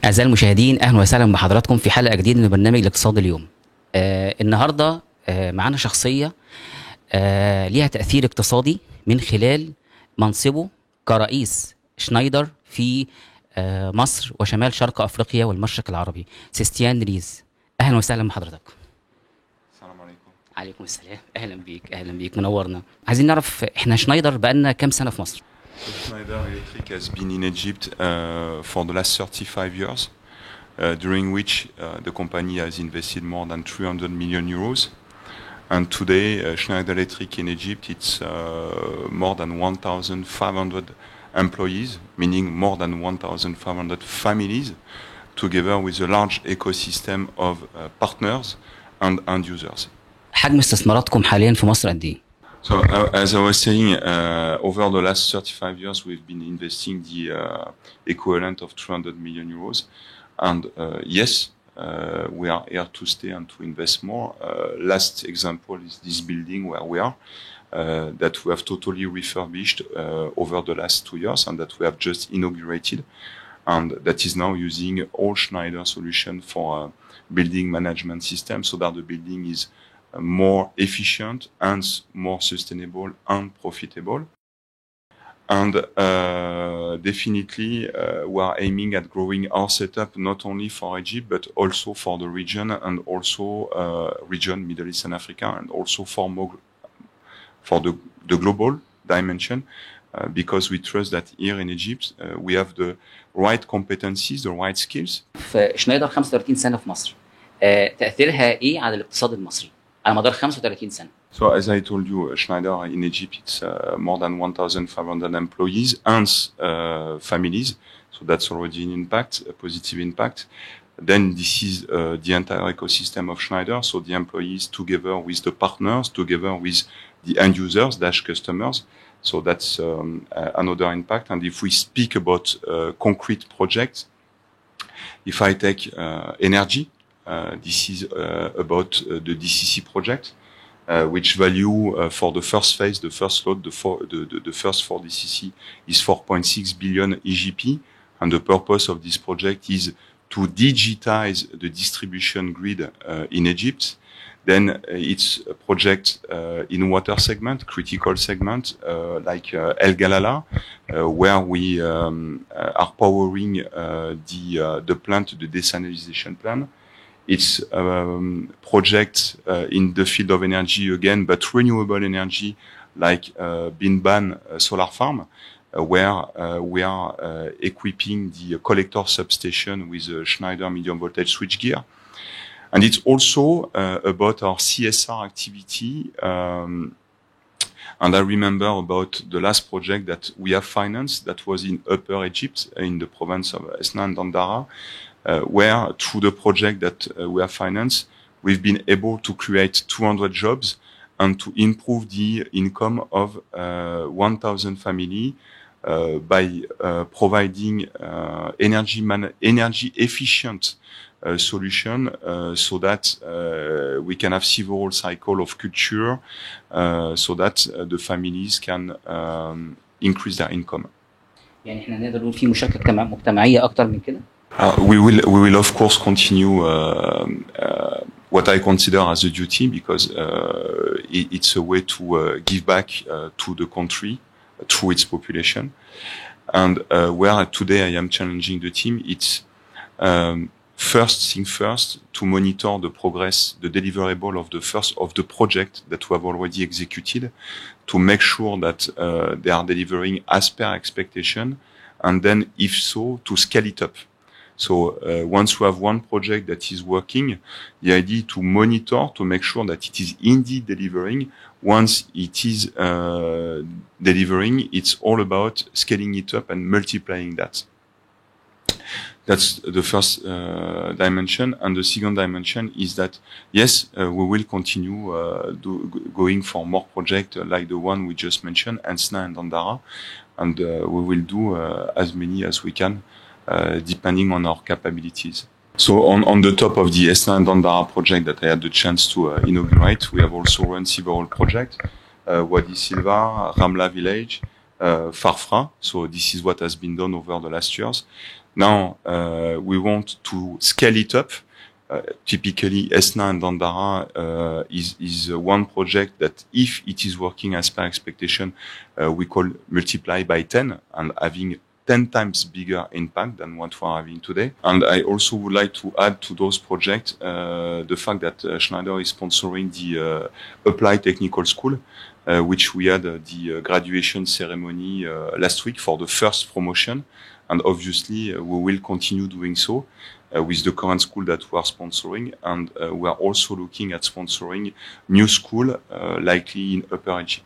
أعزائي المشاهدين، أهلا وسهلا بحضراتكم في حلقة جديدة من برنامج الاقتصاد اليوم. النهاردة معانا شخصية ليها تأثير اقتصادي من خلال منصبه كرئيس شنايدر في مصر وشمال شرق أفريقيا والمشرق العربي، سيستيان ريز. أهلا وسهلا بحضرتك. السلام عليكم. عليكم السلام. أهلا بيك، أهلا بيك، منورنا. عايزين نعرف إحنا شنايدر بقالنا كام سنة في مصر؟ Schneider Electric has been in Egypt for the last 35 years, during which the company has invested more than 300 million euros. And today, Schneider Electric in Egypt, it's more than 1,500 employees, meaning more than 1,500 families, together with a large ecosystem of partners and end users. حجم استثماراتكم حاليا في مصر قد إيه؟ So, as I was saying, over the last 35 years, we've been investing the equivalent of 300 million euros. And yes, we are here to stay and to invest more. Last example is this building where we are, that we have totally refurbished over the last 2 years and that we have just inaugurated. And that is now using all Schneider solution for building management system so that the building is more efficient and more sustainable and profitable. And definitely we are aiming at growing our setup not only for Egypt but also for the region and also region Middle East and Africa and also for the global dimension because we trust that here in Egypt we have the right competencies, the right skills. في شنايدر 35 سنة في مصر. تأثيرها إيه على الاقتصاد المصري على مدار 35 سنة؟ So as I told you, Schneider in Egypt, it's more than 1,500 employees and families. So that's already an impact, a positive impact. Then this is the entire ecosystem of Schneider. So the employees together with the partners, together with the end users, customers. So that's another impact. And if we speak about concrete projects, if I take energy, this is about the DCC project. Which value for the first phase, the first load, the first 4 DCC is 4.6 billion EGP, and the purpose of this project is to digitize the distribution grid in Egypt. Then it's a project in water segment, critical segment, like El Galala, where we are powering the plant, the desalination plant. It's a project in the field of energy again, but renewable energy like Binban solar farm, where we are equipping the collector substation with a Schneider medium voltage switchgear. And it's also about our CSR activity. And I remember about the last project that we have financed that was in Upper Egypt, in the province of Esna and Dandara, where through the project that we have financed, we've been able to create 200 jobs and to improve the income of 1,000 families by providing energy efficient solution so that we can have several cycle of culture so that the families can increase their income. يعني احنا نقدر نقول في مشاركة مجتمعية أكتر من كده؟ We will of course continue what I consider as a duty because it's a way to give back to the country through its population. And where today I am challenging the team, it's first thing first to monitor the progress, the deliverable of the project that we have already executed, to make sure that they are delivering as per expectation, and then if so, to scale it up. So once we have one project that is working, the idea to monitor to make sure that it is indeed delivering. Once it is delivering, it's all about scaling it up and multiplying that. That's the first dimension. And the second dimension is that, yes, we will continue going for more projects like the one we just mentioned, Ensna and Dandara. And we will do as many as we can. Depending on our capabilities. So on the top of the Esna and Dandara project that I had the chance to inaugurate, we have also run several projects, Wadi Silva, Ramla Village, Farfra. So this is what has been done over the last years. Now, we want to scale it up. Typically, Esna and Dandara is one project that, if it is working as per expectation, we call multiply by 10 and having 10 times bigger impact than what we are having today. And I also would like to add to those projects the fact that Schneider is sponsoring the Applied Technical School, which we had the graduation ceremony last week for the first promotion. And obviously, we will continue doing so with the current school that we are sponsoring. And we are also looking at sponsoring new school, likely in Upper Egypt.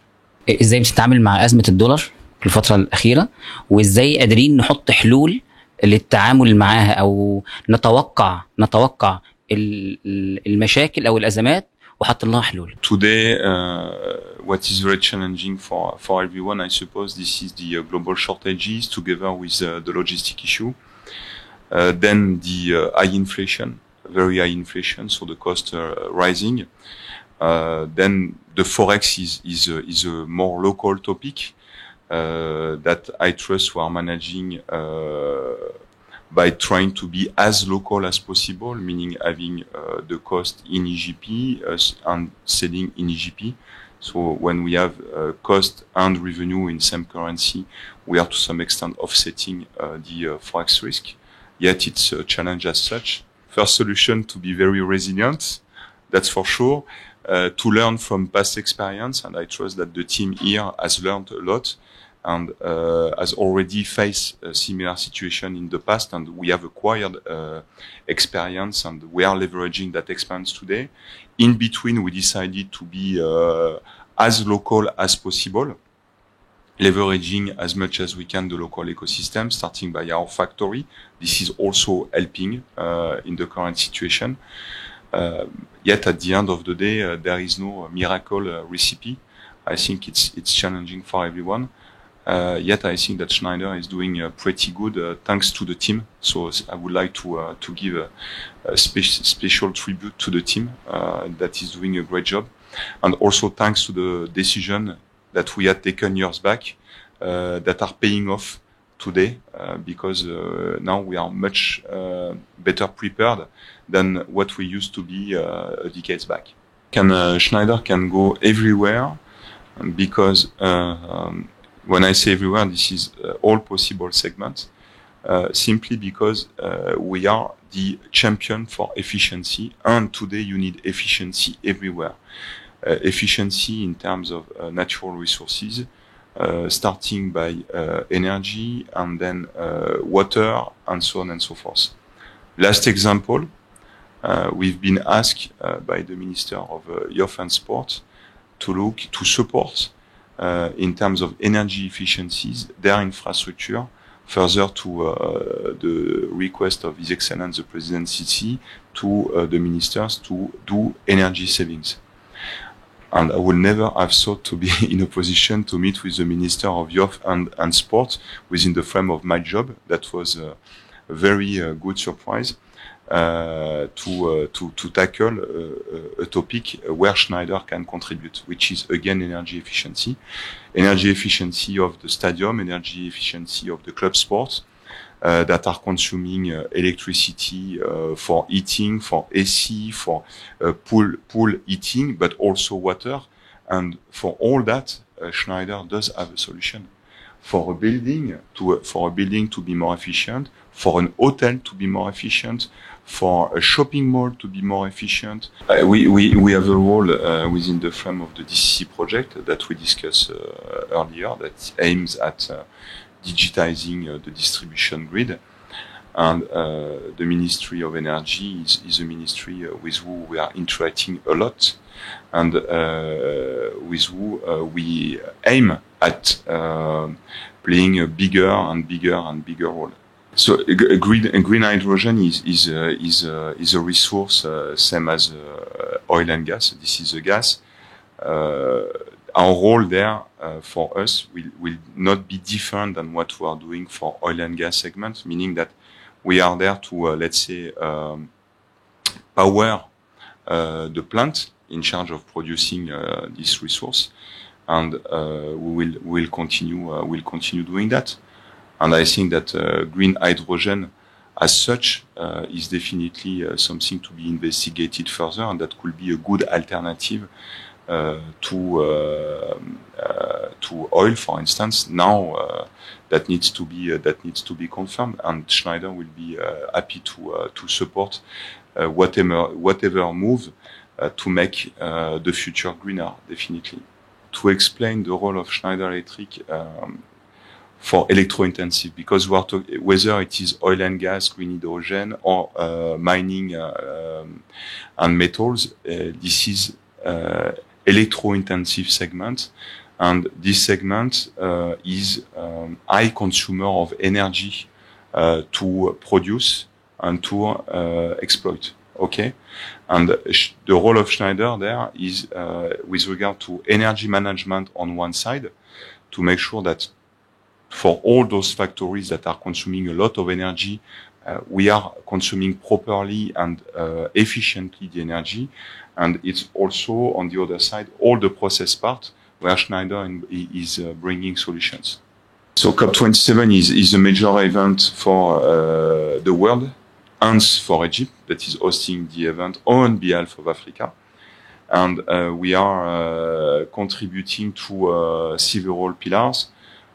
ازاي بتتعامل مع أزمة الدولار في الفترة الأخيرة، وازاي قادرين نحط حلول للتعامل معاها، أو نتوقع المشاكل أو الأزمات وحط لها حلول. Today, what is very challenging for everyone, I suppose, this is the global shortages together with the logistic issue. Then the high inflation, very high inflation, so the cost rising. Then the forex is a more local topic that I trust we are managing by trying to be as local as possible, meaning having the cost in EGP and selling in EGP. So when we have cost and revenue in same currency, we are to some extent offsetting the forex risk. Yet it's a challenge as such. First solution, to be very resilient, that's for sure. To learn from past experience, and I trust that the team here has learned a lot and has already faced a similar situation in the past, and we have acquired experience, and we are leveraging that experience today. In between, we decided to be as local as possible, leveraging as much as we can the local ecosystem, starting by our factory. This is also helping in the current situation. Yet at the end of the day, there is no miracle recipe. I think it's challenging for everyone. Yet I think that Schneider is doing pretty good thanks to the team. So I would like to give a special tribute to the team that is doing a great job, and also thanks to the decision that we had taken years back that are paying off today because now we are much better prepared than what we used to be decades back. Schneider can go everywhere because when I say everywhere, this is all possible segments, simply because we are the champion for efficiency, and today you need efficiency everywhere. Efficiency in terms of natural resources, starting by energy and then water and so on and so forth. Last example, we've been asked by the Minister of Youth and Sport to support in terms of energy efficiencies their infrastructure, further to the request of His Excellency the President Sisi to the ministers to do energy savings. And I would never have thought to be in a position to meet with the Minister of Youth and Sport within the frame of my job. That was a very good surprise to tackle a topic where Schneider can contribute, which is again energy efficiency. Energy efficiency of the stadium, energy efficiency of the club sports that are consuming electricity for heating, for AC, for pool heating, but also water. And for all that, Schneider does have a solution. For a building to be more efficient, for an hotel to be more efficient, for a shopping mall to be more efficient. We have a role within the frame of the DCC project that we discussed earlier that aims at digitizing the distribution grid. And the Ministry of Energy is a ministry with who we are interacting a lot, and with who we aim at playing a bigger and bigger role. So green hydrogen is a resource same as oil and gas. This is a gas. Our role there for us will not be different than what we are doing for oil and gas segment, meaning that we are there to let's say power the plant in charge of producing this resource, and we'll continue doing that. And I think that green hydrogen as such is definitely something to be investigated further, and that could be a good alternative to oil, for instance. Now that needs to be confirmed, and Schneider will be happy to support whatever move to make the future greener, definitely. To explain the role of Schneider Electric for electro-intensive, because whether it is oil and gas, green hydrogen, or mining and metals, this is electro-intensive segment, and this segment is high consumer of energy to produce and to exploit. Okay, and the role of Schneider there is with regard to energy management on one side, to make sure that for all those factories that are consuming a lot of energy, we are consuming properly and efficiently the energy. And it's also, on the other side, all the process part where Schneider is bringing solutions. So COP27 is a major event for the world, and for Egypt, that is hosting the event on behalf of Africa. And we are contributing to several pillars.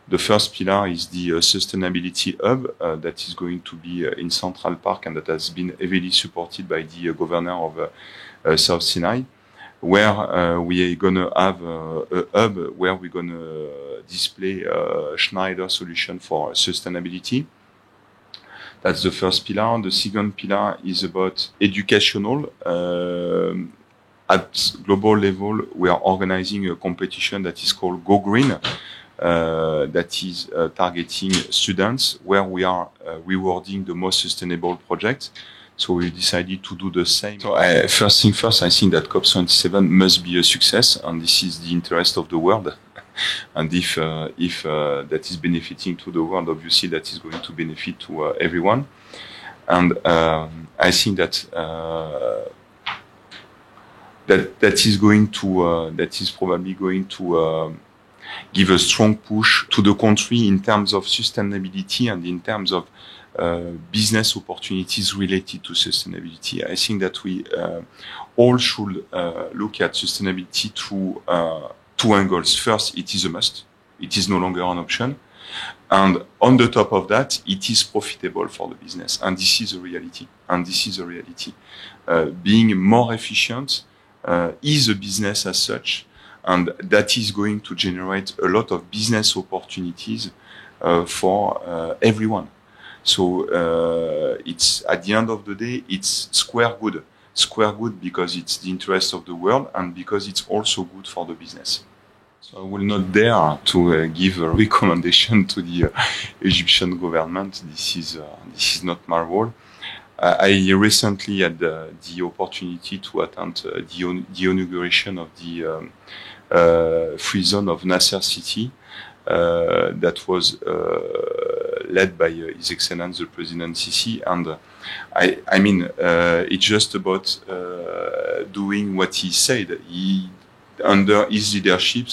The first pillar is the sustainability hub that is going to be in Central Park, and that has been heavily supported by the governor of South Sinai, where we are going to have a hub where we're going to display Schneider solution for sustainability. That's the first pillar. The second pillar is about educational. At global level, we are organizing a competition that is called Go Green, that is targeting students, where we are rewarding the most sustainable projects. So we decided to do the same. So first thing first, I think that COP27 must be a success, and this is the interest of the world. And if that is benefiting to the world, obviously that is going to benefit to everyone. And I think that that is probably going to give a strong push to the country in terms of sustainability and in terms of business opportunities related to sustainability. I think that we all should look at sustainability through two angles. First, it is a must. It is no longer an option. And on the top of that, it is profitable for the business. And this is a reality. Being more efficient is a business as such. And that is going to generate a lot of business opportunities for everyone. So it's, at the end of the day, it's square good. Square good because it's the interest of the world, and because it's also good for the business. So I will not dare to give a recommendation to the Egyptian government. This is not my role. I recently had the opportunity to attend the inauguration of the free zone of Nasser City, that was led by His Excellency the President Sisi, and I mean it's just about doing what he said. Under his leadership,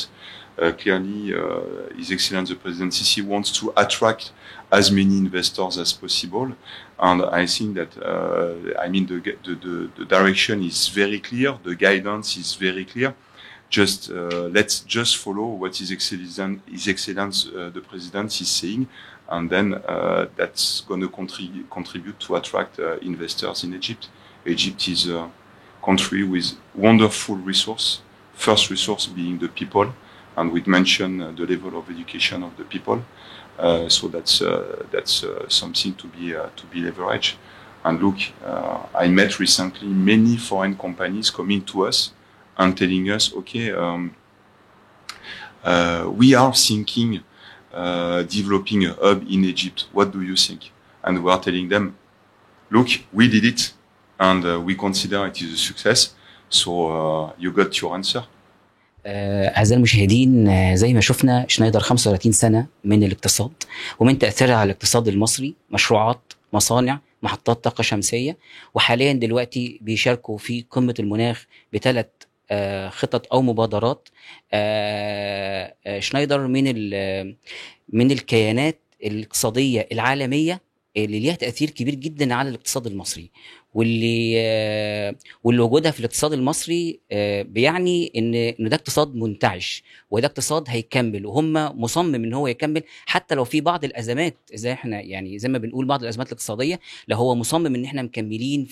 clearly His Excellency the President Sisi wants to attract as many investors as possible, and I think that I mean the direction is very clear, the guidance is very clear. Just let's just follow what His Excellency the President is saying, and then that's going to contribute to attract investors in Egypt. Egypt is a country with wonderful resource. First resource being the people, and we mentioned the level of education of the people. So that's something to be leveraged. And look, I met recently many foreign companies coming to us and telling us, okay, we are thinking developing a hub in Egypt. What do you think? And we are telling them, look, we did it, and we consider it is a success. So you got your answer. أعزائي المشاهدين، زي ما شفنا شنايدر 35 سنة من الاقتصاد ومن تأثيرها على الاقتصاد المصري، مشروعات، مصانع، محطات طاقة شمسية، وحاليا دلوقتي بيشاركوا في قمة المناخ بثلاث خطط أو مبادرات. شنايدر من الكيانات الاقتصادية العالمية اللي ليها تأثير كبير جدا على الاقتصاد المصري، واللي وجودها في الاقتصاد المصري بيعني ان ده اقتصاد منتعش، وده اقتصاد هيكمل، وهم مصمم ان هو يكمل حتى لو في بعض الازمات، زي احنا يعني زي ما بنقول بعض الازمات الاقتصاديه. لا، هو مصمم ان احنا مكملين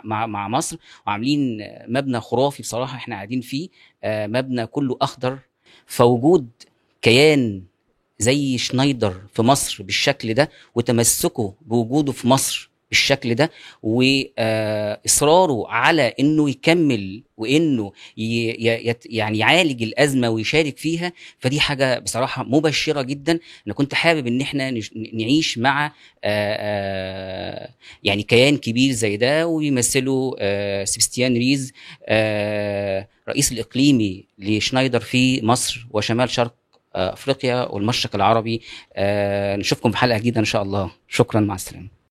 مع مصر، وعاملين مبنى خرافي بصراحه احنا قاعدين فيه، مبنى كله اخضر. فوجود كيان زي شنايدر في مصر بالشكل ده، وتمسكه بوجوده في مصر بالشكل ده، واصراره على انه يكمل، وانه يعني يعالج الازمه ويشارك فيها، فدي حاجه بصراحه مبشره جدا. انا كنت حابب ان احنا نعيش مع يعني كيان كبير زي ده، ويمثله سبستيان ريز، رئيس الاقليمي لشنايدر في مصر وشمال شرق افريقيا والمشرق العربي. نشوفكم في حلقه جديده ان شاء الله. شكرا، مع السلامه.